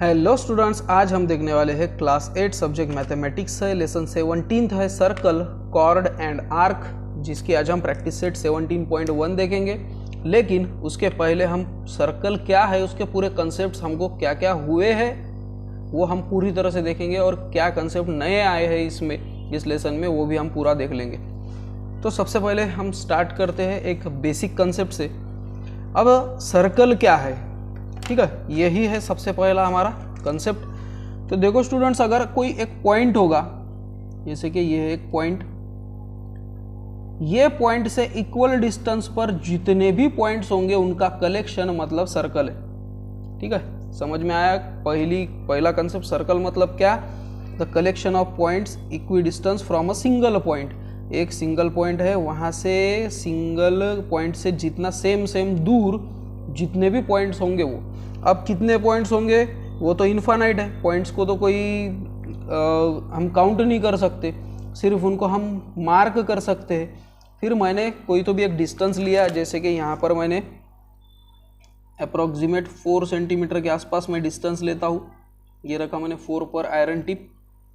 Hello students, आज हम देखने वाले हैं क्लास 8 सब्जेक्ट मैथमेटिक्स है। लेसन 17 है सर्कल, कॉर्ड एंड आर्क, जिसकी आज हम प्रैक्टिस सेट 17.1 देखेंगे। लेकिन उसके पहले हम सर्कल क्या है, उसके पूरे कंसेप्ट हमको क्या क्या हुए हैं वो हम पूरी तरह से देखेंगे, और क्या कंसेप्ट नए आए हैं इसमें इस लेसन में वो भी हम पूरा देख लेंगे। तो सबसे पहले हम स्टार्ट करते हैं एक बेसिक कंसेप्ट से। अब सर्कल क्या है, ठीक है, यही है सबसे पहला हमारा कंसेप्ट। तो देखो स्टूडेंट्स, अगर कोई एक पॉइंट होगा, जैसे कि ये है एक पॉइंट, ये पॉइंट से इक्वल डिस्टेंस पर जितने भी पॉइंट्स होंगे उनका कलेक्शन मतलब सर्कल है। ठीक है, समझ में आया? पहला कंसेप्ट सर्कल मतलब क्या? The collection of points equi distance from a single point. एक सिंगल पॉइंट है, वहां से सिंगल पॉइंट से जितना सेम दूर जितने भी पॉइंट्स होंगे वो, अब कितने पॉइंट्स होंगे वो तो इनफाइनाइट है, पॉइंट्स को तो कोई हम काउंट नहीं कर सकते, सिर्फ उनको हम मार्क कर सकते हैं। फिर मैंने कोई तो भी एक डिस्टेंस लिया, जैसे कि यहाँ पर मैंने अप्रॉक्सीमेट 4 सेंटीमीटर के आसपास मैं डिस्टेंस लेता हूँ। ये रखा मैंने 4 पर आयरन टिप,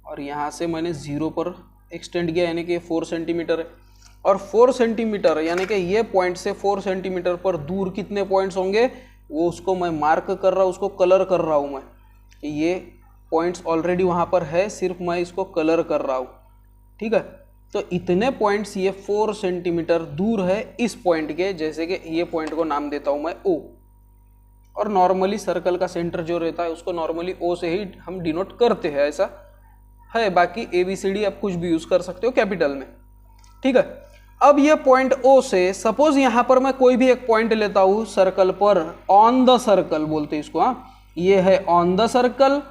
और यहाँ से मैंने 0 पर एक्सटेंड किया, यानी कि 4 सेंटीमीटर है। और 4 सेंटीमीटर यानी कि ये पॉइंट से 4 सेंटीमीटर पर दूर कितने पॉइंट्स होंगे वो उसको मैं मार्क कर रहा हूँ, उसको कलर कर रहा हूँ मैं। ये पॉइंट्स ऑलरेडी वहाँ पर है, सिर्फ मैं इसको कलर कर रहा हूँ। ठीक है, तो इतने पॉइंट्स ये 4 सेंटीमीटर दूर है इस पॉइंट के, जैसे कि ये पॉइंट को नाम देता हूँ मैं O। और नॉर्मली सर्कल का सेंटर जो रहता है उसको नॉर्मली O से ही हम डिनोट करते हैं, ऐसा है। बाकी ABCD आप कुछ भी यूज कर सकते हो कैपिटल में। ठीक है, अब ये पॉइंट O से सपोज यहां पर मैं कोई भी एक पॉइंट लेता हूं सर्कल पर, ऑन द सर्कल बोलते हैं इसको। ये है ऑन द सर्कल,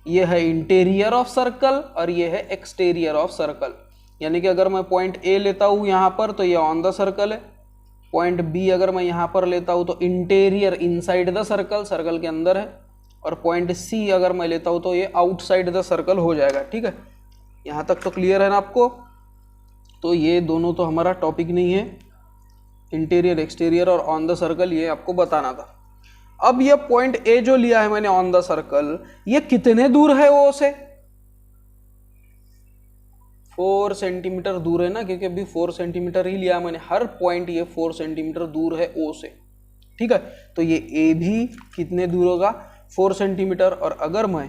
ये है इंटीरियर ऑफ सर्कल, और ये है एक्सटीरियर ऑफ सर्कल। यानी कि अगर मैं पॉइंट A लेता हूं यहां पर तो ये ऑन द सर्कल है, पॉइंट B अगर मैं यहां पर लेता हूं तो interior inside the circle, circle के अंदर है, और पॉइंट C अगर मैं लेता हूं तो ये आउटसाइड द सर्कल हो जाएगा। ठीक है, यहां तक तो क्लियर है ना आपको? तो ये दोनों तो हमारा टॉपिक नहीं है, इंटीरियर एक्सटीरियर और ऑन द सर्कल, ये आपको बताना था। अब ये पॉइंट A जो लिया है मैंने ऑन द सर्कल, ये कितने दूर है O से? 4 सेंटीमीटर दूर है ना, क्योंकि अभी 4 सेंटीमीटर ही लिया मैंने, हर पॉइंट ये 4 सेंटीमीटर दूर है O से। ठीक है, तो ये A भी कितने दूर होगा? 4 सेंटीमीटर। और अगर मैं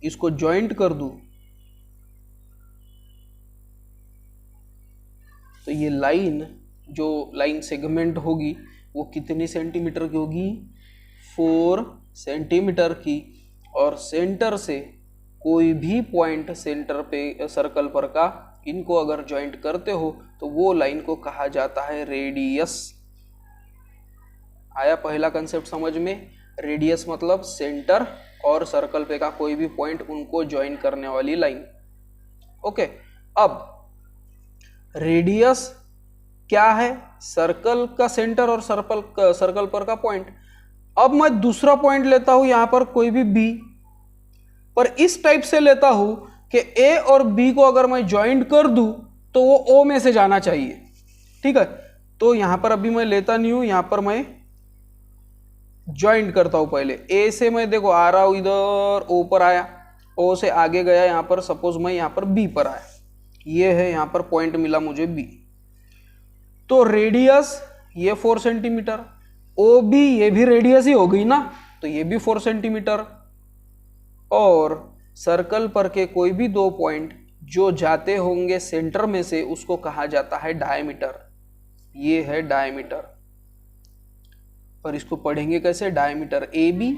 इसको ज्वाइंट कर दूं तो ये लाइन, जो लाइन सेगमेंट होगी वो कितनी सेंटीमीटर की होगी? 4 सेंटीमीटर की। और सेंटर से कोई भी पॉइंट सेंटर पे सर्कल पर का, इनको अगर ज्वाइंट करते हो तो वो लाइन को कहा जाता है रेडियस। आया पहला कंसेप्ट समझ में? रेडियस मतलब सेंटर और सर्कल पे का कोई भी पॉइंट, उनको ज्वाइन करने वाली लाइन। ओके, अब रेडियस क्या है? सर्कल का सेंटर और सर्कल पर का पॉइंट। अब मैं दूसरा पॉइंट लेता हूं यहां पर कोई भी B, पर इस टाइप से लेता हूं कि A और B को अगर मैं ज्वाइंट कर दूं तो वो O में से जाना चाहिए। ठीक है, तो यहां पर अभी मैं लेता नहीं हूं, यहां पर मैं ज्वाइंट करता हूं। पहले A से मैं देखो आ रहा हूं, इधर O पर आया, O से आगे गया, यहां पर सपोज मैं यहां पर B पर आया, ये है यहां पर पॉइंट मिला मुझे B। तो रेडियस ये 4 सेंटीमीटर, OB ये भी रेडियस ही हो गई ना, तो ये भी 4 सेंटीमीटर। और सर्कल पर के कोई भी दो पॉइंट जो जाते होंगे सेंटर में से उसको कहा जाता है डायमीटर। ये है डायमीटर, और इसको पढ़ेंगे कैसे? डायमीटर AB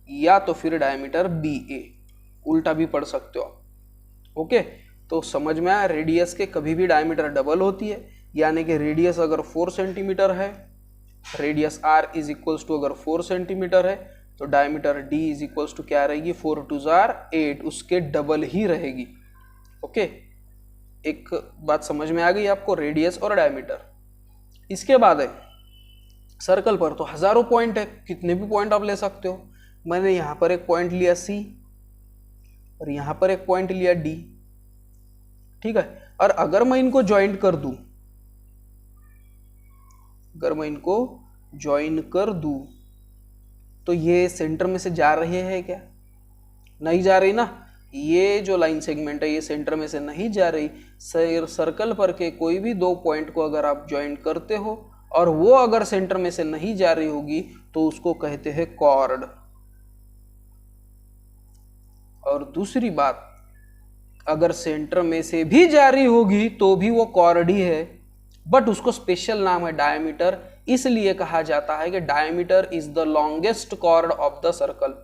या तो फिर डायमीटर BA, उल्टा भी पढ़ सकते हो आप। ओके, तो समझ में आया? रेडियस के कभी भी डायमीटर डबल होती है, यानी कि रेडियस अगर 4 सेंटीमीटर है, radius R is equals to अगर 4 सेंटीमीटर है तो diameter D is equals to क्या रहेगी? 4 × 2 = 8, उसके डबल ही रहेगी। ओके, एक बात समझ में आ गई आपको? रेडियस और डायमीटर। इसके बाद है सर्कल पर तो हजारों पॉइंट है, कितने भी पॉइंट आप ले सकते हो। मैंने यहां पर एक पॉइंट लिया C और यहां पर एक पॉइंट लिया D। ठीक है, और अगर मैं इनको ज्वाइंट कर दूं, अगर मैं इनको ज्वाइन कर दूं तो ये सेंटर में से जा रही है क्या? नहीं जा रही ना। ये जो लाइन सेगमेंट है ये सेंटर में से नहीं जा रही। सर्कल पर के कोई भी दो पॉइंट को अगर आप ज्वाइन करते हो और वो अगर सेंटर में से नहीं जा रही होगी तो उसको कहते हैं कॉर्ड। और दूसरी बात, अगर सेंटर में से भी जा रही होगी तो भी वो कॉर्ड ही है, बट उसको स्पेशल नाम है डायमीटर। इसलिए कहा जाता है कि diameter is the longest chord of the circle.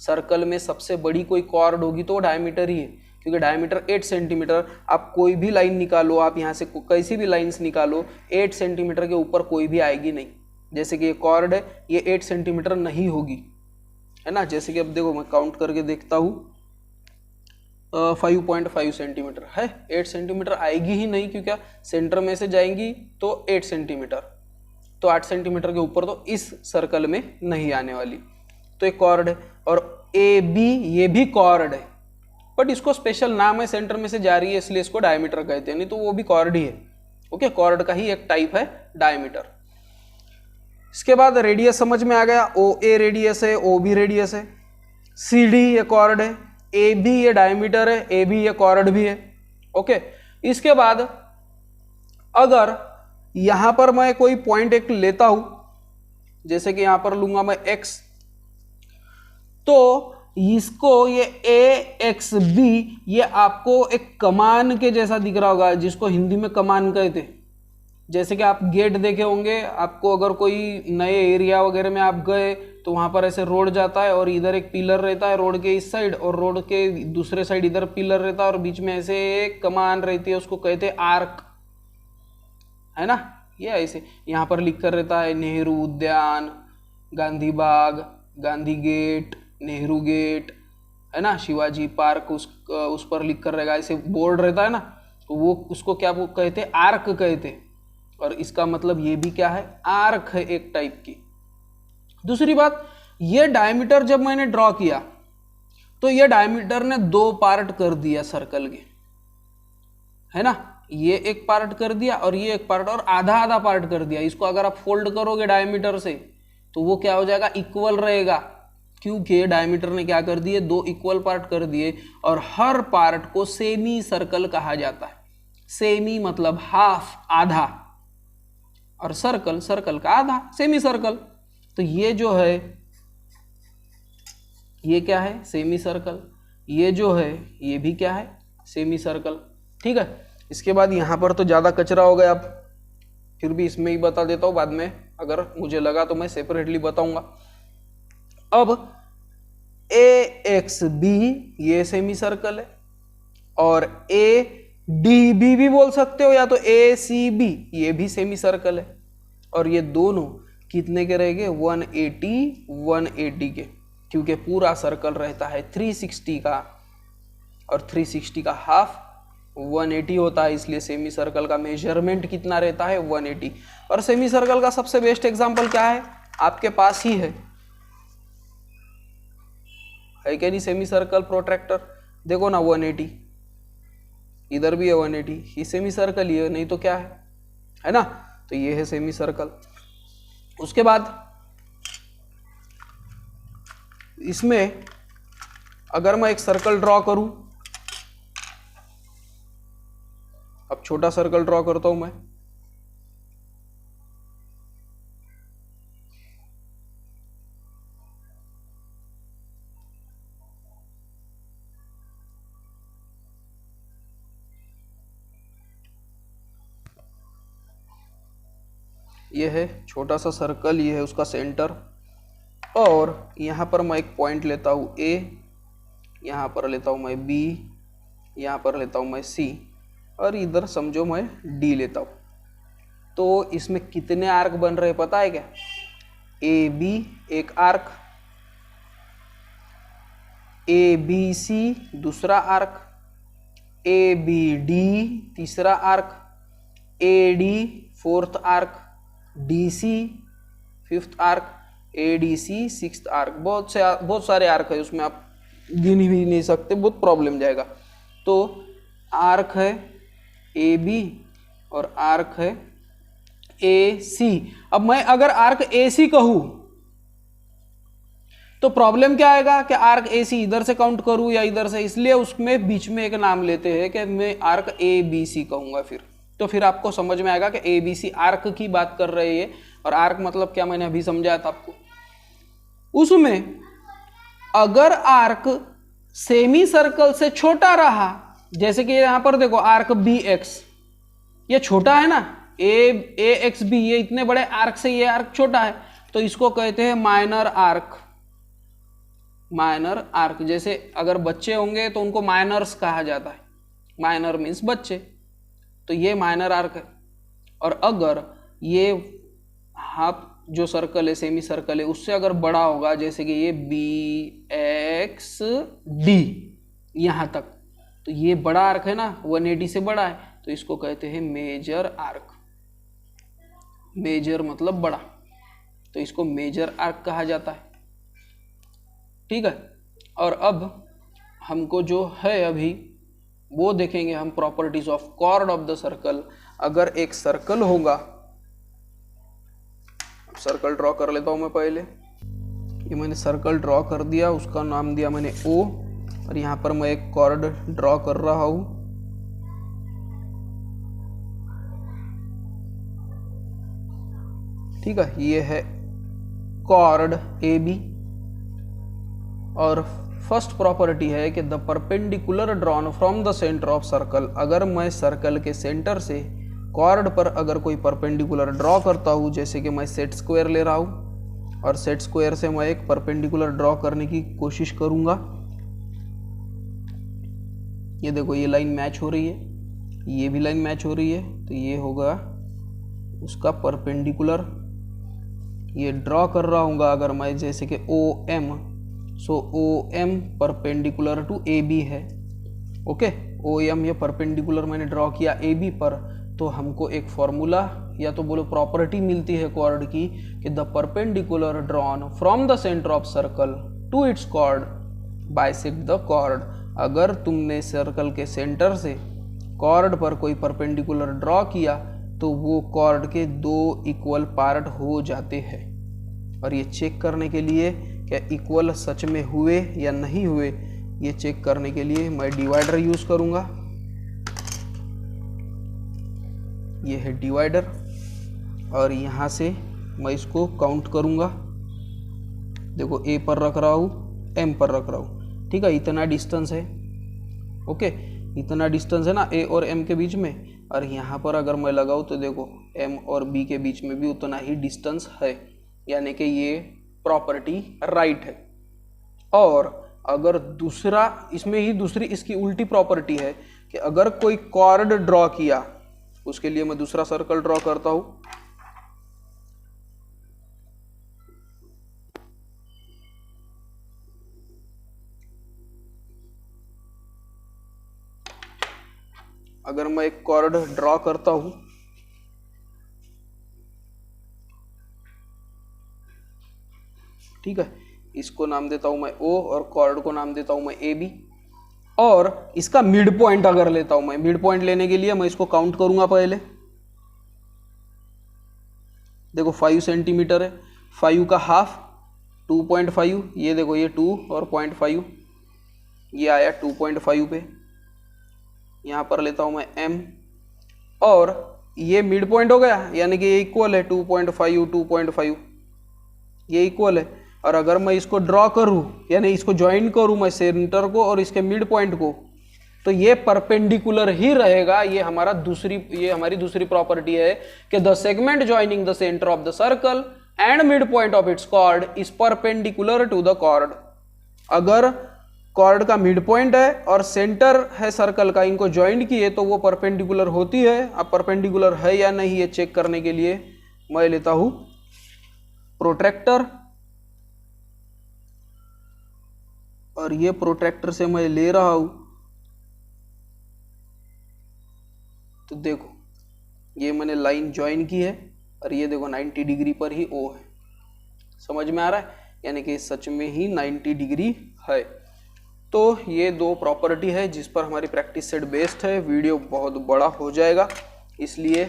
Circle में सबसे बड़ी कोई कॉर्ड होगी तो डायमीटर ही है, क्योंकि डायमीटर 8 सेंटीमीटर। आप कोई भी लाइन निकालो, आप यहाँ से कैसी भी लाइंस निकालो, 8 सेंटीमीटर के ऊपर कोई भी आएगी नहीं। जैसे कि ये कॉर्ड है, ये 8 सेंटीमीटर नहीं होगी, है ना। जैसे कि अब देखो मैं काउंट करके देखता हूँ, 5.5 सेंटीमीटर है, 8 सेंटीमीटर आएगी ही नहीं, क्योंकि सेंटर में से जाएंगी तो 8 सेंटीमीटर, तो 8 सेंटीमीटर के ऊपर तो इस सर्कल में नहीं आने वाली। तो एक कॉर्ड है। और ए बी ये भी कॉर्ड है, बट इसको स्पेशल नाम है, सेंटर में से जा रही है इसलिए इसको डायमीटर कहते हैं, नहीं तो वो भी कॉर्ड ही है। ओके, कॉर्ड का ही एक टाइप है डायमीटर। इसके बाद रेडियस समझ में आ गया। ओ ए रेडियस है, ओ बी रेडियस है, सी डी ये कॉर्ड है, ए बी ये डायमीटर है, ए बी ये कॉर्ड भी है। ओके, इसके बाद अगर यहां पर मैं कोई पॉइंट एक लेता हूं, जैसे कि यहां पर लूंगा मैं x, तो इसको ये ए एक्स बी ये आपको एक कमान के जैसा दिख रहा होगा, जिसको हिंदी में कमान कहते। जैसे कि आप गेट देखे होंगे, आपको अगर कोई नए एरिया वगैरह में आप गए तो वहां पर ऐसे रोड जाता है और इधर एक पिलर रहता है रोड के इस साइड, और रोड के दूसरे साइड इधर पिलर रहता है और बीच में ऐसे एक कमान रहती है, उसको कहते हैं आर्क, है ना। ये ऐसे यहाँ पर लिख कर रहता है नेहरू उद्यान, गांधी बाग, गांधी गेट, नेहरू गेट, है ना, शिवाजी पार्क, उस पर लिख कर रहेगा, ऐसे बोर्ड रहता है ना, तो वो उसको क्या वो कहते हैं, आर्क कहते। और इसका मतलब ये भी क्या है, आर्क है एक टाइप की। दूसरी बात, ये डायमीटर जब मैंने ड्रॉ किया तो ये डायमीटर ने दो पार्ट कर दिया सर्कल के, है ना। ये एक पार्ट कर दिया और ये एक पार्ट, और आधा आधा पार्ट कर दिया। इसको अगर आप फोल्ड करोगे डायमीटर से तो वो क्या हो जाएगा, इक्वल रहेगा, क्योंकि डायमीटर ने क्या कर दिए, दो इक्वल पार्ट कर दिए। और हर पार्ट को सेमी सर्कल कहा जाता है। सेमी मतलब हाफ, आधा, और सर्कल, सर्कल का आधा, सेमी सर्कल। तो ये जो है ये क्या है, सेमी सर्कल। ये जो है ये भी क्या है, सेमी सर्कल। ठीक है। इसके बाद यहाँ पर तो ज़्यादा कचरा हो गया, अब फिर भी इसमें ही बता देता हूँ, बाद में अगर मुझे लगा तो मैं सेपरेटली बताऊंगा। अब ए एक्स बी ये सेमी सर्कल है, और ए डी बी भी बोल सकते हो, या तो ए सी बी ये भी सेमी सर्कल है। और ये दोनों कितने के रहेंगे, 180 के, क्योंकि पूरा सर्कल रहता है 360 का, और 360 का हाफ 180 होता है, इसलिए सेमी सर्कल का मेजरमेंट कितना रहता है, 180। और सेमी सर्कल का सबसे बेस्ट एग्जांपल क्या है, आपके पास ही है क्या नहीं, सेमी सर्कल प्रोट्रैक्टर। देखो ना 180, इधर भी है 180, ये सेमी सर्कल ही है, नहीं तो क्या है ना। तो ये है सेमी सर्कल। उसके बाद इसमें अगर मैं एक सर्कल ड्रॉ करूं, अब छोटा सर्कल ड्रॉ करता हूं मैं, ये है छोटा सा सर्कल, ये है उसका सेंटर। और यहाँ पर मैं एक पॉइंट लेता हूँ ए, यहाँ पर लेता हूँ मैं बी, यहाँ पर लेता हूँ मैं सी, और इधर समझो मैं डी लेता हूँ। तो इसमें कितने आर्क बन रहे पता है क्या, ए बी एक आर्क, ए बी सी दूसरा आर्क, ए बी डी तीसरा arc, A D fourth arc, D C fifth arc, A D C sixth arc. बहुत सारे आर्क है उसमें, आप गिन भी नहीं सकते, बहुत प्रॉब्लम जाएगा। तो आर्क है ए बी और आर्क है ए सी। अब मैं अगर आर्क ए सी कहूं तो प्रॉब्लम क्या आएगा कि आर्क ए सी इधर से काउंट करूं या इधर से, इसलिए उसमें बीच में एक नाम लेते हैं कि मैं आर्क ए बी सी कहूंगा फिर। तो फिर आपको समझ में आएगा कि ए बी सी आर्क की बात कर रहे हैं, और आर्क मतलब क्या मैंने अभी समझाया था आपको। उसमें अगर आर्क सेमी सर्कल से छोटा रहा, जैसे कि यहां पर देखो आर्क बी एक्स, ये छोटा है ना, ए एक्स बी, ये इतने बड़े आर्क से ये आर्क छोटा है, तो इसको कहते हैं माइनर आर्क। माइनर आर्क, जैसे अगर बच्चे होंगे तो उनको माइनर्स कहा जाता है, माइनर मीन्स बच्चे, तो ये माइनर आर्क है। और अगर ये हाफ जो सर्कल है, सेमी सर्कल है, उससे अगर बड़ा होगा, जैसे कि ये बी एक्स डी यहां तक, तो ये बड़ा आर्क है ना, 180 से बड़ा है, तो इसको कहते हैं मेजर आर्क। मेजर मतलब बड़ा, तो इसको मेजर आर्क कहा जाता है। ठीक है, और अब हमको जो है अभी वो देखेंगे हम, properties of chord of the circle. अगर एक सर्कल होगा, सर्कल ड्रॉ कर लेता हूं मैं पहले। ये मैंने सर्कल ड्रॉ कर दिया, उसका नाम दिया मैंने ओ, और यहां पर मैं एक कॉर्ड ड्रॉ कर रहा हूं। ठीक है, ये है कॉर्ड ए बी, और फर्स्ट प्रॉपर्टी है कि the perpendicular drawn from the centre of circle. अगर मैं सर्कल के सेंटर से कॉर्ड पर अगर कोई परपेंडिकुलर ड्रॉ करता हूं, जैसे कि मैं सेट स्क्वायर ले रहा हूं, और सेट स्क्वायर से मैं एक परपेंडिकुलर ड्रॉ करने की कोशिश करूंगा। ये देखो, ये लाइन मैच हो रही है, ये भी लाइन मैच हो रही है, तो ये होगा उसका परपेंडिकुलर। ये ड्रॉ कर रहा हूँ अगर मैं, जैसे कि O M, so O M perpendicular to A B है। ओके, ओ एम ये परपेंडिकुलर मैंने ड्रॉ किया ए बी पर, तो हमको एक फॉर्मूला या तो बोलो प्रॉपर्टी मिलती है कॉर्ड की कि the perpendicular drawn from the centre of circle to its chord bisect the chord. अगर तुमने सर्कल के सेंटर से कॉर्ड पर कोई परपेंडिकुलर ड्रॉ किया तो वो कॉर्ड के दो इक्वल पार्ट हो जाते हैं। और ये चेक करने के लिए क्या इक्वल सच में हुए या नहीं हुए, ये चेक करने के लिए मैं डिवाइडर यूज करूंगा। ये है डिवाइडर, और यहाँ से मैं इसको काउंट करूंगा। देखो, ए पर रख रहा हूँ, एम पर रख रहा हूँ। ठीक है, इतना डिस्टेंस है। ओके, इतना डिस्टेंस है ना ए और एम के बीच में, और यहाँ पर अगर मैं लगाऊँ तो देखो एम और बी के बीच में भी उतना ही डिस्टेंस है, यानी कि ये प्रॉपर्टी राइट है। और अगर दूसरा, इसमें ही दूसरी इसकी उल्टी प्रॉपर्टी है कि अगर कोई कॉर्ड ड्रॉ किया, उसके लिए मैं दूसरा सर्कल ड्रॉ करता हूं। अगर मैं एक कॉर्ड ड्रॉ करता हूं, ठीक है, इसको नाम देता हूं मैं ओ, और कॉर्ड को नाम देता हूं मैं ए बी, और इसका मिड पॉइंट अगर लेता हूं मैं, मिड पॉइंट लेने के लिए मैं इसको काउंट करूंगा पहले। देखो 5 सेंटीमीटर है, 5 का हाफ 2.5, ये देखो ये 2 और 0.5, ये आया 2.5 पे। यहाँ पर लेता हूँ मैं m, और ये मिड पॉइंट हो गया, यानी कि ये इक्वल है 2.5 2.5, ये इक्वल है। और अगर मैं इसको ड्रॉ करूँ, यानी इसको ज्वाइन करूँ मैं सेंटर को और इसके मिड पॉइंट को, तो ये परपेंडिकुलर ही रहेगा। ये हमारी दूसरी प्रॉपर्टी है कि the segment joining the centre of the circle and mid point of its chord is perpendicular to the chord. अगर कॉर्ड का मिड पॉइंट है और सेंटर है सर्कल का, इनको ज्वाइन किए तो वो परपेंडिकुलर होती है। अब परपेंडिकुलर है या नहीं ये चेक करने के लिए मैं लेता हूं प्रोट्रैक्टर, और ये प्रोट्रैक्टर से मैं ले रहा हूं, तो देखो ये मैंने लाइन ज्वाइन की है, और ये देखो 90 डिग्री पर ही ओ है। समझ में आ रहा है, यानी कि सच में ही 90 डिग्री है। तो ये दो प्रॉपर्टी है जिस पर हमारी प्रैक्टिस सेट बेस्ड है। वीडियो बहुत बड़ा हो जाएगा, इसलिए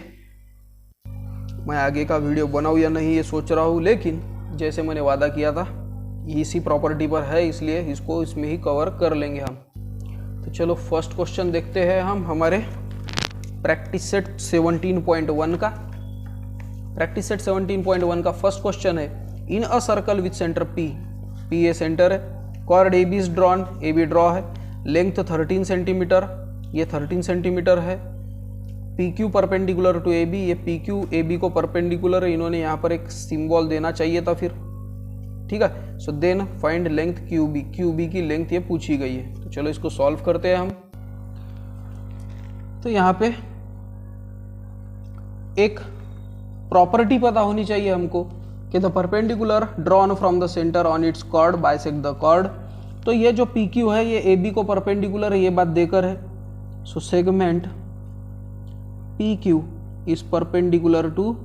मैं आगे का वीडियो बनाऊँ या नहीं ये सोच रहा हूँ, लेकिन जैसे मैंने वादा किया था इसी प्रॉपर्टी पर है, इसलिए इसको इसमें ही कवर कर लेंगे हम। तो चलो फर्स्ट क्वेश्चन देखते हैं हम हमारे प्रैक्टिस सेट 17.1 का। प्रैक्टिस सेट 17.1 का फर्स्ट क्वेश्चन है, in a circle with centre P, P a centre है, chord A B is drawn, A B draw है, लेंथ 13 सेंटीमीटर, ये 13 सेंटीमीटर है, P Q perpendicular to A B, ये P Q A B को perpendicular है, इन्होंने यहाँ पर एक सिंबल देना चाहिए था फिर, ठीक है। So then find length Q B की लेंथ ये पूछी गई है। तो चलो इसको सॉल्व करते हैं हम। तो यहाँ पे एक प्रॉपर्टी पता होनी चाहिए हमको कि the perpendicular drawn from the centre on its chord bisect the chord. तो ये जो पी क्यू है ये ए बी को परपेंडिकुलर है, ये बात देकर है। So segment P Q is perpendicular to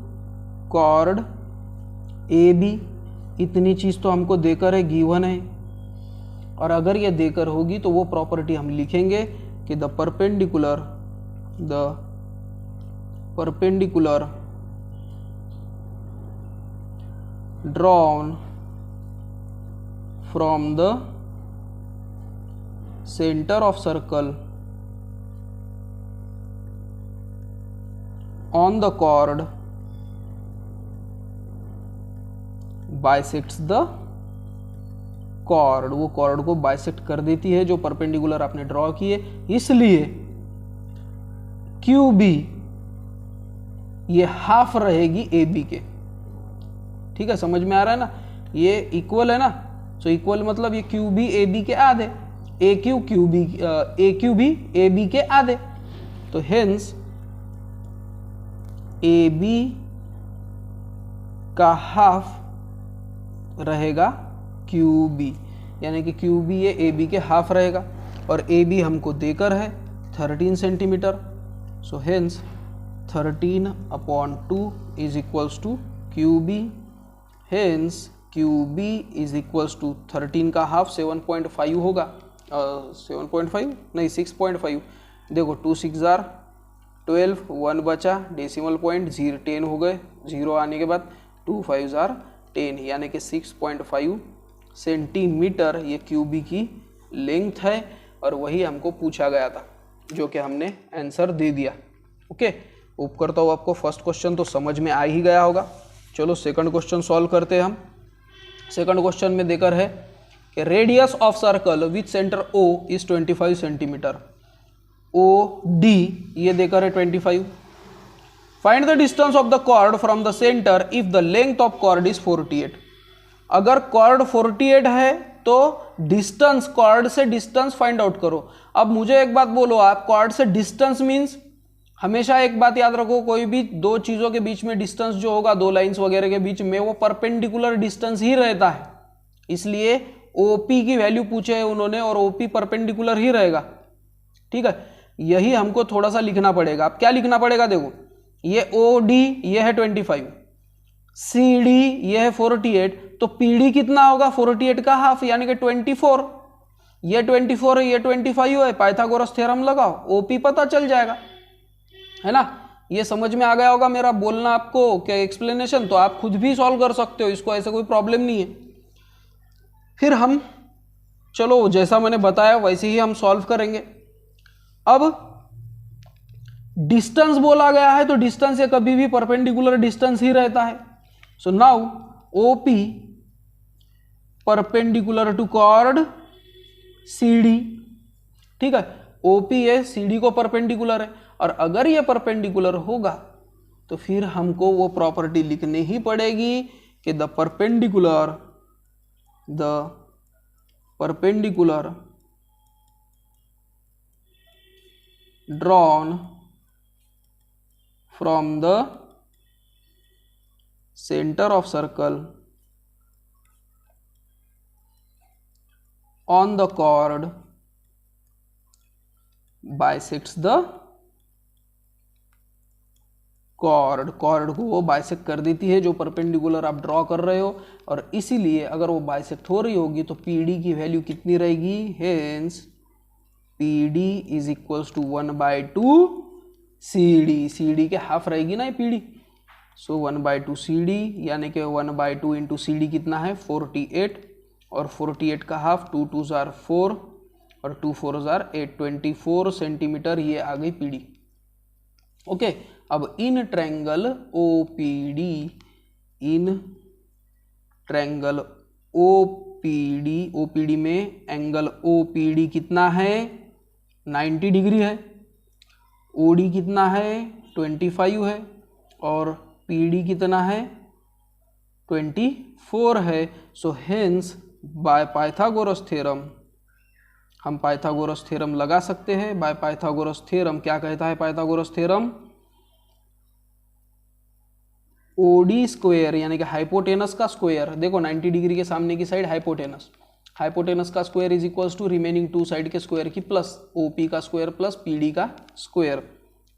chord A B, इतनी चीज तो हमको देकर है, गिवन है। और अगर ये देकर होगी तो वो प्रॉपर्टी हम लिखेंगे कि the perpendicular drawn from the center of circle on the chord bisects the chord, वो chord को बाइसेक्ट कर देती है जो परपेंडिकुलर आपने ड्रॉ किए, इसलिए क्यू बी ये हाफ रहेगी ए बी के। ठीक है, समझ में आ रहा है ना, ये इक्वल है ना। सो इक्वल मतलब ये क्यू बी ए बी के आधे, ए क्यू बी ए बी के आधे। तो हेंस ए बी का हाफ रहेगा क्यू बी, यानी कि क्यू बी ये ए बी के हाफ रहेगा, और ए बी हमको देकर है 13 centimetre. So hence 13/2 is equals to Q B. Hence Q B is equals to 13 का हाफ 7.5 होगा, 7.5 नहीं 6.5। देखो 2 6 12, 1 बचा, डेसिमल पॉइंट 10 हो गए, 0 आने के बाद 2 5 10, यानी कि 6.5 सेंटीमीटर ये क्यू बी की लेंथ है, और वही हमको पूछा गया था जो कि हमने आंसर दे दिया। ओके, होप करता हूँ आपको फर्स्ट क्वेश्चन तो समझ में आ ही गया होगा। चलो सेकंड क्वेश्चन सॉल्व करते हैं हम। सेकंड क्वेश्चन में देकर है कि radius of circle with centre O is 25 centimetre, O D ये देकर है 25। Find the distance of the chord from the centre if the length of chord is 48। अगर कॉर्ड 48 है तो डिस्टेंस, कॉर्ड से डिस्टेंस फाइंड आउट करो। अब मुझे एक बात बोलो आप, कॉर्ड से डिस्टेंस मीन्स, हमेशा एक बात याद रखो, कोई भी दो चीजों के बीच में डिस्टेंस जो होगा, दो लाइंस वगैरह के बीच में, वो परपेंडिकुलर डिस्टेंस ही रहता है। इसलिए ओपी की वैल्यू पूछे है उन्होंने, और ओपी परपेंडिकुलर ही रहेगा। ठीक है, यही हमको थोड़ा सा लिखना पड़ेगा। अब क्या लिखना पड़ेगा, देखो ये ओ डी ये है 25, सी डी ये है 48, तो पी डी कितना होगा 48 का हाफ, यानी कि 24। ये 24 है, ये 25 है, पाइथागोरस थ्योरम लगाओ, ओपी पता चल जाएगा, है ना। ये समझ में आ गया होगा मेरा बोलना आपको क्या एक्सप्लेनेशन, तो आप खुद भी सॉल्व कर सकते हो इसको, ऐसा कोई प्रॉब्लम नहीं है। फिर हम चलो जैसा मैंने बताया वैसे ही हम सॉल्व करेंगे। अब डिस्टेंस बोला गया है तो डिस्टेंस ये कभी भी परपेंडिकुलर डिस्टेंस ही रहता है। So now OP perpendicular to chord CD, ठीक है, ओपी है सीडी को परपेंडिकुलर है, और अगर ये परपेंडिकुलर होगा तो फिर हमको वो प्रॉपर्टी लिखनी ही पड़ेगी कि the perpendicular drawn from the centre of circle on the chord bisects the chord, chord को वो बाइसेक्ट कर देती है जो परपेंडिकुलर आप ड्रॉ कर रहे हो, और इसीलिए अगर वो बाइसेक्ट हो रही होगी तो पीडी की वैल्यू कितनी रहेगी, hence PD is equals to 1/2 CD, CD के हाफ रहेगी ना ये पीडी। सो 1/2 सीडी, यानी कि 1/2 इंटू सीडी कितना है 48, और 48 का हाफ, 2 2 जार 4 और 2 4 जार 8, 24 सेंटीमीटर ये आ गई पीडी। ओके, अब in triangle OPD, in triangle OPD, OPD में एंगल ओपीडी कितना है 90 डिग्री है, ओडी कितना है 25 है और पीडी कितना है 24 है। So hence by Pythagoras theorem, हम पाइथागोरस थ्योरम लगा सकते हैं। बाय पाइथागोरस थ्योरम क्या कहता है पाइथागोरस थ्योरम, ओडी स्क्वायर यानी कि हाइपोटेनस का स्क्वायर, देखो 90 डिग्री के सामने की साइड हाइपोटेनस, हाइपोटेनस का square is equals to remaining two side के स्क्वायर की प्लस ओपी का स्क्वायर प्लस पीडी का square,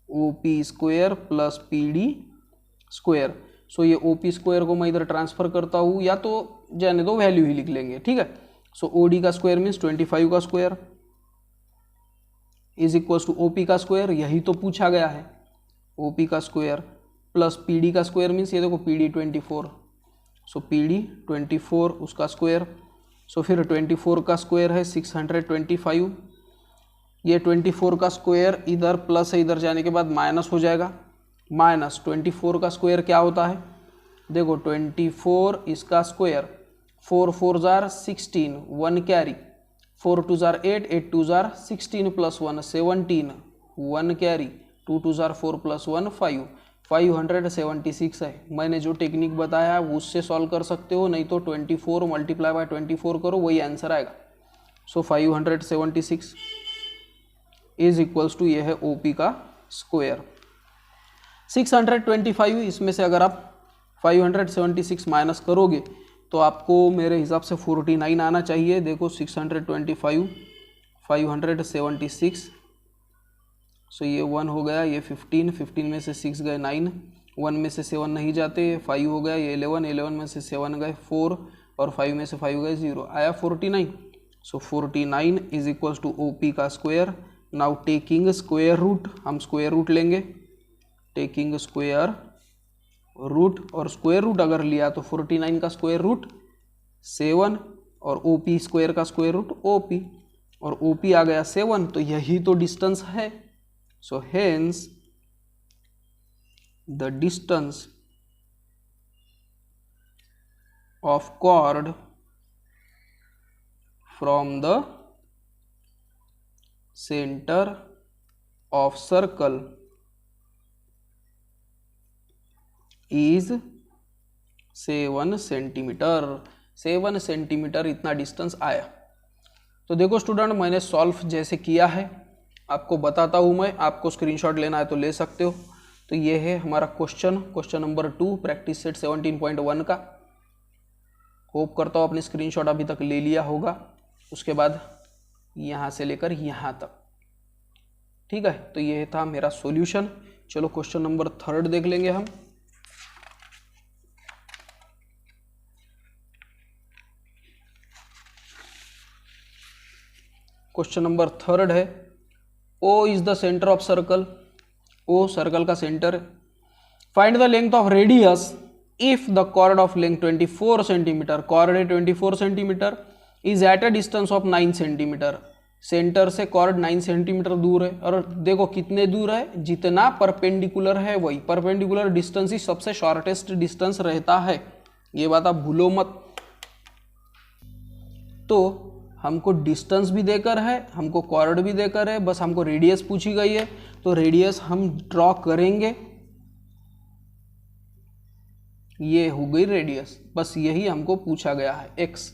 O P square plus P D square. So ये ओपी स्क्वायर को मैं इधर ट्रांसफर करता हूँ, या तो जाने दो वैल्यू ही लिख लेंगे, ठीक है। सो ओडी का स्क्वायर मीन्स 25 का square is equals to OP का स्क्वायर, यही तो पूछा गया है, ओपी का स्क्वायर प्लस पीडी का स्क्वायर मीन्स ये देखो पीडी 24, सो पीडी 24 उसका स्क्वायर। सो फिर 24 का स्क्वायर है 625, ये 24 का स्क्वायर इधर प्लस है, इधर जाने के बाद माइनस हो जाएगा, माइनस 24 का स्क्वायर क्या होता है, देखो 24 इसका square, 4 4 jar 16, 1 carry, 4 2 jar 8, 8 2 jar 16 plus 1 17, 1 carry, 2 2 jar 4 plus 1 5, 576 है। मैंने जो टेक्निक बताया उससे सॉल्व कर सकते हो, नहीं तो 24 मल्टीप्लाई बाय 24 करो, वही आंसर आएगा। सो 576 इज इक्वल्स टू ये है ओपी का स्क्वायर। 625 इसमें से अगर आप 576 माइनस करोगे तो आपको मेरे हिसाब से 49 आना चाहिए। देखो 625 576, सो ये 1 हो गया, ये 15, 15 में से 6 गए 9, 1 में से 7 नहीं जाते, 5 हो गया, ये 11, 11 में से 7 गए 4 और 5 में से 5 गए 0, आया 49। So 49 is equals to OP का square. Now taking square root, हम स्क्वायर रूट लेंगे, टेकिंग स्क्वायर रूट, और स्क्वायर रूट अगर लिया तो 49 का स्क्वायर रूट 7 और ओपी स्क्वायर का स्क्वायर रूट ओपी, और ओपी आ गया 7, तो यही तो डिस्टेंस है। So hence the distance of chord from the center of circle is 7 centimetre. 7 centimetre इतना डिस्टेंस आया। तो देखो स्टूडेंट, मैंने सॉल्व जैसे किया है आपको बताता हूँ मैं, आपको स्क्रीनशॉट लेना है तो ले सकते हो। तो ये है हमारा क्वेश्चन नंबर 2 प्रैक्टिस सेट 17.1 का। होप करता हूँ आपने स्क्रीनशॉट अभी तक ले लिया होगा, उसके बाद यहाँ से लेकर यहाँ तक, ठीक है। तो ये था मेरा सॉल्यूशन। चलो क्वेश्चन नंबर 3 देख लेंगे हम। क्वेश्चन नंबर 3 है, O is the centre of circle, O circle का सेंटर है। Find the length of radius if the chord of length 24 centimetre, chord है 24 centimetre, is at a distance of 9 centimetre. Centre से chord 9 centimetre दूर है, और देखो कितने दूर है, जितना परपेंडिकुलर है वही, परपेंडिकुलर डिस्टेंस ही सबसे शॉर्टेस्ट डिस्टेंस रहता है, ये बात आप भूलो मत। तो हमको डिस्टेंस भी देकर है, हमको कॉर्ड भी देकर है, बस हमको रेडियस पूछी गई है। तो रेडियस हम ड्रॉ करेंगे, ये हो गई रेडियस, बस यही हमको पूछा गया है, एक्स।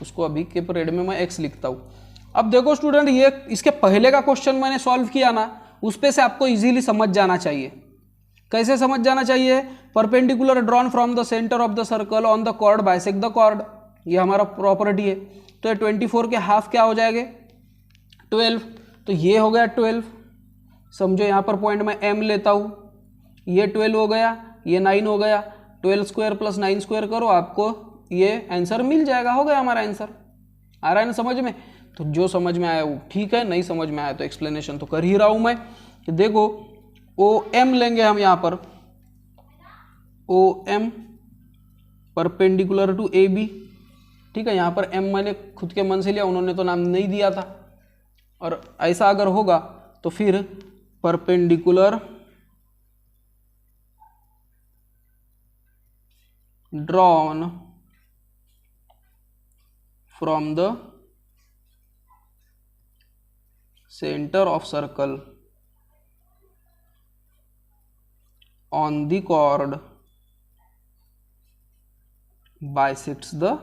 उसको अभी के पीरियड में मैं एक्स लिखता हूँ। अब देखो स्टूडेंट, ये इसके पहले का क्वेश्चन मैंने सॉल्व किया ना, उस पे से आपको इजीली समझ जाना चाहिए। कैसे समझ जाना चाहिए, perpendicular drawn from the centre of the circle on the chord bisect the chord, ये हमारा प्रॉपर्टी है। तो 24 के हाफ क्या हो जाएंगे 12, तो ये हो गया 12, समझो यहाँ पर पॉइंट में m लेता हूँ, ये 12 हो गया, ये 9 हो गया, 12 स्क्वायर प्लस 9 स्क्वायर करो, आपको ये आंसर मिल जाएगा, हो गया हमारा आंसर। आ रहा है ना समझ में? तो जो समझ में आया वो ठीक है, नहीं समझ में आया तो एक्सप्लेनेशन तो कर ही रहा हूँ मैं। कि देखो OM लेंगे हम यहाँ पर, OM परपेंडिकुलर टू AB, ठीक है, यहाँ पर m मैंने खुद के मन से लिया, उन्होंने तो नाम नहीं दिया था। और ऐसा अगर होगा तो फिर perpendicular drawn from the center of circle on the chord bisects the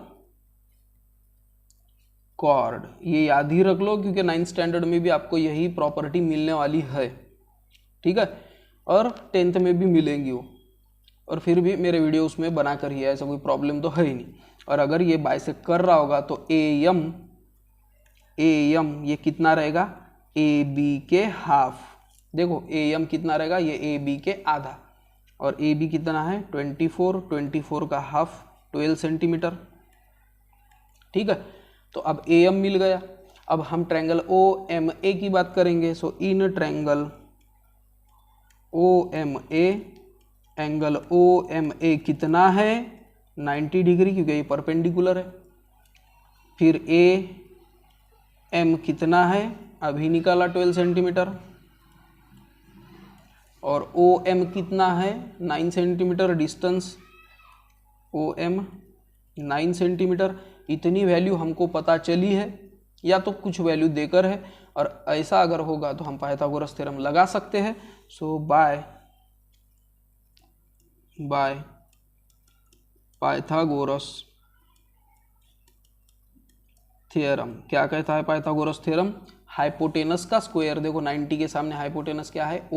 chord। ये याद ही रख लो क्योंकि 9th स्टैंडर्ड में भी आपको यही प्रॉपर्टी मिलने वाली है, ठीक है, और 10th में भी मिलेंगी वो। और फिर भी मेरे वीडियो उसमें बना कर ही है, ऐसा कोई प्रॉब्लम तो है ही नहीं। और अगर ये बाइसेक्ट कर रहा होगा तो AM ये कितना रहेगा, AB के हाफ। देखो AM कितना रहेगा, ये AB के आधा, और AB कितना है 24 का हाफ 12 सेंटीमीटर, ठीक है। तो अब AM मिल गया। अब हम ट्रायंगल OMA की बात करेंगे। So in triangle OMA, angle OMA कितना है 90 डिग्री, क्योंकि ये परपेंडिकुलर है। फिर AM कितना है, अभी निकाला 12 सेंटीमीटर, और OM कितना है 9 सेंटीमीटर डिस्टेंस, OM 9 सेंटीमीटर। इतनी वैल्यू हमको पता चली है, या तो कुछ वैल्यू देकर है, और ऐसा अगर होगा तो हम पाइथागोरस थ्योरम लगा सकते हैं। सो बाय पाइथागोरस थ्योरम, क्या कहता है पाइथागोरस थ्योरम, हाइपोटेनस का स्क्वायर, देखो 90 के सामने हाइपोटेनस क्या है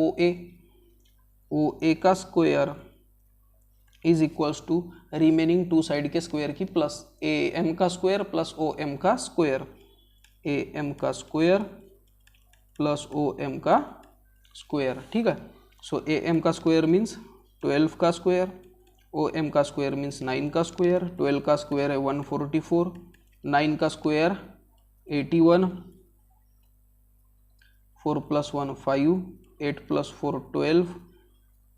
OA का square is equals to remaining two side के स्क्वायर की प्लस AM का स्क्वायर प्लस OM का स्क्वायर, AM का स्क्वायर प्लस OM का स्क्वायर, ठीक है। सो AM का स्क्वायर मीन्स 12 का स्क्वायर, OM का स्क्वायर मीन्स 9 का स्क्वायर, 12 का स्क्वायर है 144, 9 का स्क्वायर 81, 4 + 1 5, 8 + 4 12,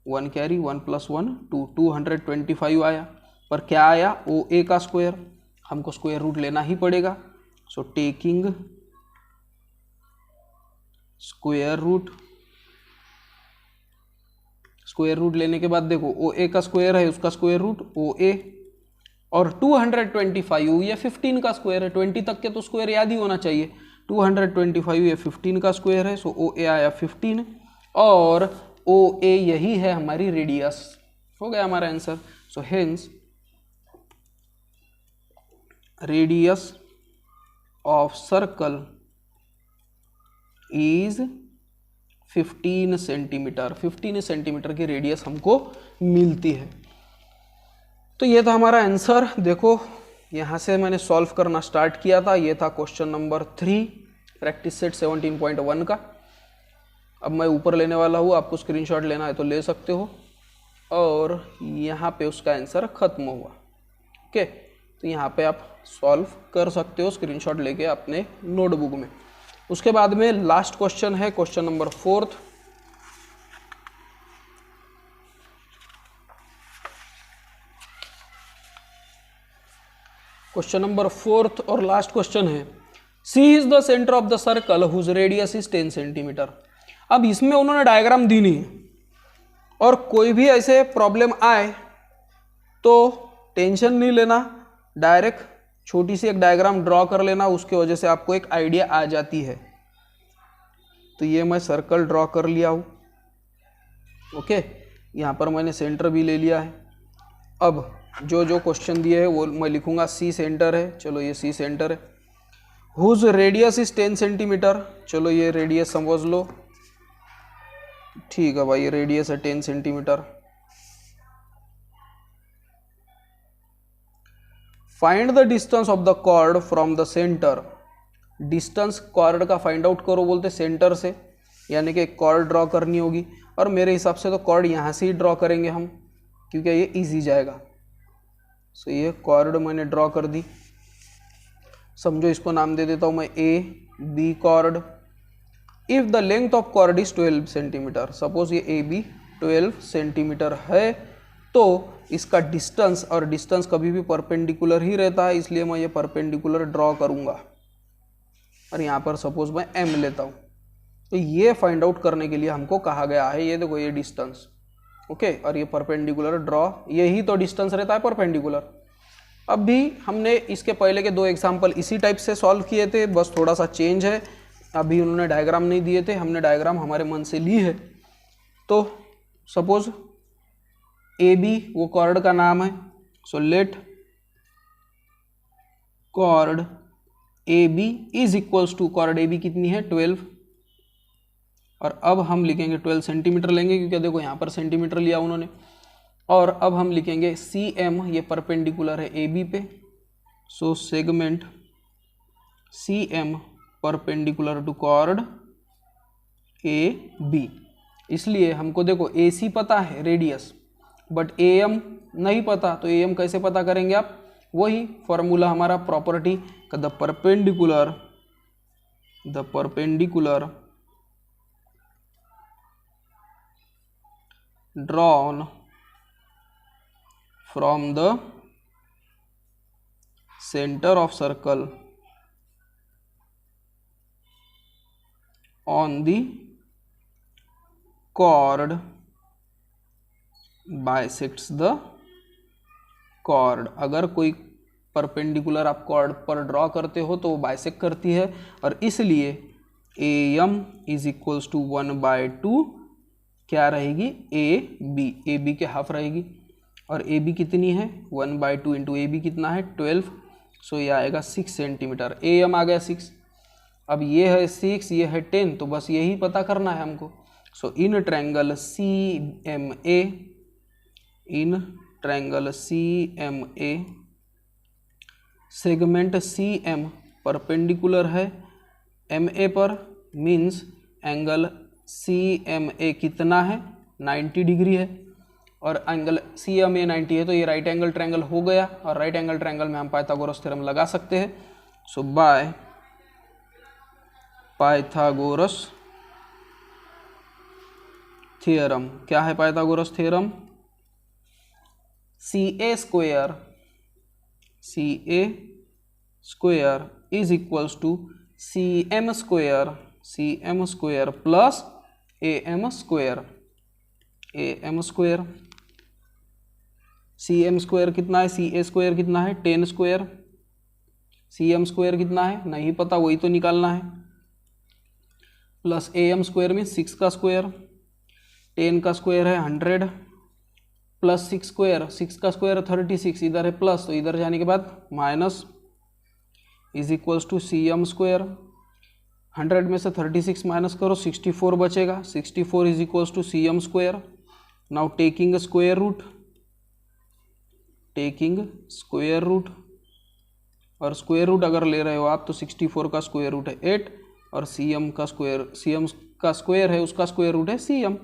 1 कैरी, 1 + 1 2, 225 आया। पर क्या आया, OA का स्क्वायर, हमको स्क्वायर रूट लेना ही पड़ेगा। सो टेकिंग स्क्वायर रूट लेने के बाद देखो OA का स्क्वायर है, उसका स्क्वायर रूट OA, और 225 ये 15 का स्क्वायर है, 20 तक के तो स्क्वायर याद ही होना चाहिए। 225 ये 15 का स्क्वायर है, सो OA आया 15, और OA यही है हमारी रेडियस। हो गया हमारा answer. So hence radius of circle is 15 centimetre. 15 centimetre की रेडियस हमको मिलती है। तो ये था हमारा आंसर। देखो यहाँ से मैंने सॉल्व करना स्टार्ट किया था, ये था क्वेश्चन नंबर 3 प्रैक्टिस सेट 17.1 का। अब मैं ऊपर लेने वाला हूँ, आपको स्क्रीनशॉट लेना है तो ले सकते हो, और यहाँ पे उसका आंसर खत्म हुआ। ओके, तो यहाँ पे आप सॉल्व कर सकते हो स्क्रीनशॉट लेके अपने नोटबुक में। उसके बाद में लास्ट क्वेश्चन है क्वेश्चन नंबर 4। क्वेश्चन नंबर 4 और लास्ट क्वेश्चन है, C is the centre of the circle whose radius is 10 centimetre. अब इसमें उन्होंने डायग्राम दी नहीं, और कोई भी ऐसे प्रॉब्लम आए तो टेंशन नहीं लेना, डायरेक्ट छोटी सी एक डायग्राम ड्रॉ कर लेना, उसकी वजह से आपको एक आइडिया आ जाती है। तो ये मैं सर्कल ड्रॉ कर लिया हूँ। ओके, यहाँ पर मैंने सेंटर भी ले लिया है। अब जो जो क्वेश्चन दिए है वो मैं लिखूंगा। C सेंटर है, चलो ये C सेंटर है। हुज रेडियस इज 10 सेंटीमीटर, चलो ये रेडियस समझ लो, ठीक है भाई, ये रेडियस है 10 centimetre. Find the distance of the chord from the centre. Distance chord का फाइंड आउट करो बोलते सेंटर से, यानी कि कॉर्ड ड्रॉ करनी होगी, और मेरे हिसाब से तो कॉर्ड यहाँ से ही ड्रॉ करेंगे हम, क्योंकि ये इजी जाएगा। सो ये कॉर्ड मैंने ड्रॉ कर दी, समझो इसको नाम दे देता हूँ मैं AB chord. If the length of chord is 12 centimetre, suppose ये AB 12 सेंटीमीटर है, तो इसका डिस्टेंस, और डिस्टेंस कभी भी परपेंडिकुलर ही रहता है, इसलिए मैं ये परपेंडिकुलर ड्रॉ करूँगा और यहाँ पर सपोज मैं m लेता हूँ। तो ये फाइंड आउट करने के लिए हमको कहा गया है, ये देखो ये डिस्टेंस, ओके, और ये परपेंडिकुलर ड्रॉ, यही तो डिस्टेंस रहता है परपेंडिकुलर। अब भी हमने इसके पहले के 2 एग्जाम्पल इसी टाइप से सॉल्व किए थे, बस थोड़ा सा चेंज है, अभी उन्होंने डायग्राम नहीं दिए थे, हमने डायग्राम हमारे मन से ली है। तो सपोज ए बी वो कॉर्ड का नाम है, so let chord A B is equals to, chord A B कितनी है 12, और अब हम लिखेंगे 12 सेंटीमीटर लेंगे, क्योंकि देखो यहाँ पर सेंटीमीटर लिया उन्होंने। और अब हम लिखेंगे सी एम, ये परपेंडिकुलर है ए बी पे, so segment C M perpendicular to chord A B. इसलिए हमको देखो ए सी पता है रेडियस, बट ए एम नहीं पता, तो ए एम कैसे पता करेंगे आप, वही फॉर्मूला हमारा प्रॉपर्टी का, the perpendicular drawn from the center of circle on the chord bisects the chord। अगर कोई परपेंडिकुलर आप कॉर्ड पर ड्रॉ करते हो तो वो बाइसेक्ट करती है, और इसलिए A M is equals to 1/2 क्या रहेगी, ए बी के हाफ रहेगी, और ए बी कितनी है 1/2 इंटू ए बी कितना है 12, सो ये आएगा 6 सेंटीमीटर। ए एम आ गया 6, अब ये है 6, ये है 10, तो बस यही पता करना है हमको। So in triangle C M A segment C M perpendicular है एम ए पर, means angle C M A कितना है 90 डिग्री है, और एंगल सी एम ए 90 है, तो ये राइट एंगल ट्रायंगल हो गया, और राइट एंगल ट्रायंगल में हम पाइथागोरस थ्योरम लगा सकते हैं। सो बाय पाइथागोरस थ्योरम, क्या है Pythagoras theorem, C A square is equals to C M square plus A M square. C M square कितना है, सी ए स्क्वेयर कितना है 10 स्क्वेयर, सी एम स्क्वेयर कितना है नहीं पता, वही तो निकालना है, प्लस ए एम स्क्वेयर में 6 का स्क्वेयर, 10 का स्क्वेयर है 100, प्लस 6 स्क्वेयर, 6 का स्क्वेयर 36, इधर है प्लस, तो इधर जाने के बाद minus, is equals to C M square, 100 में से 36 माइनस करो 64 बचेगा, 64 is equals to C M square. Now taking square root, और स्क्वेयर रूट अगर ले रहे हो आप तो 64 का स्क्वेयर रूट है 8, और सी एम का स्क्वेयर है उसका स्क्वेयर रूट है सी एम,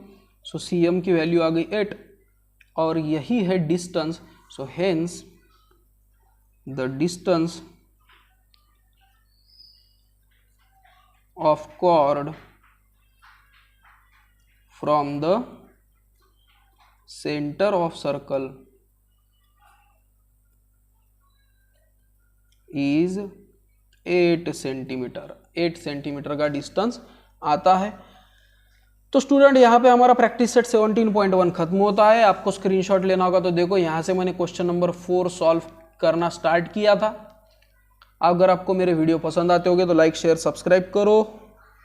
सो सी एम की वैल्यू आ गई 8, और यही है distance. So hence the distance of chord from the center of circle is 8 centimetre. 8 centimetre का डिस्टेंस आता है। तो स्टूडेंट यहाँ पे हमारा प्रैक्टिस सेट 17.1 खत्म होता है। आपको स्क्रीनशॉट लेना होगा तो देखो यहाँ से मैंने क्वेश्चन नंबर 4 सॉल्व करना स्टार्ट किया था। अगर आपको मेरे वीडियो पसंद आते होंगे तो लाइक शेयर सब्सक्राइब करो,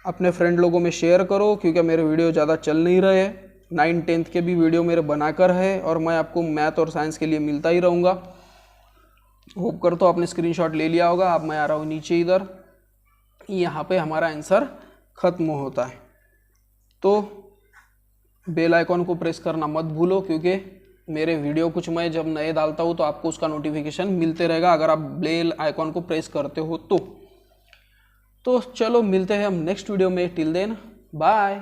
अपने फ्रेंड लोगों में शेयर करो, क्योंकि मेरे वीडियो ज़्यादा चल नहीं रहे। 9-10 के भी वीडियो मेरे बनाकर है और मैं आपको मैथ और साइंस के लिए मिलता ही रहूँगा। होप करता हूँ आपने स्क्रीनशॉट ले लिया होगा। अब मैं आ रहा हूँ नीचे, इधर यहाँ पे हमारा आंसर खत्म होता है। तो बेल आइकॉन को प्रेस करना मत भूलो, क्योंकि मेरे वीडियो कुछ मैं जब नए डालता हूँ तो आपको उसका नोटिफिकेशन मिलते रहेगा अगर आप बेल आइकॉन को प्रेस करते हो तो चलो मिलते हैं हम नेक्स्ट वीडियो में। Till then bye.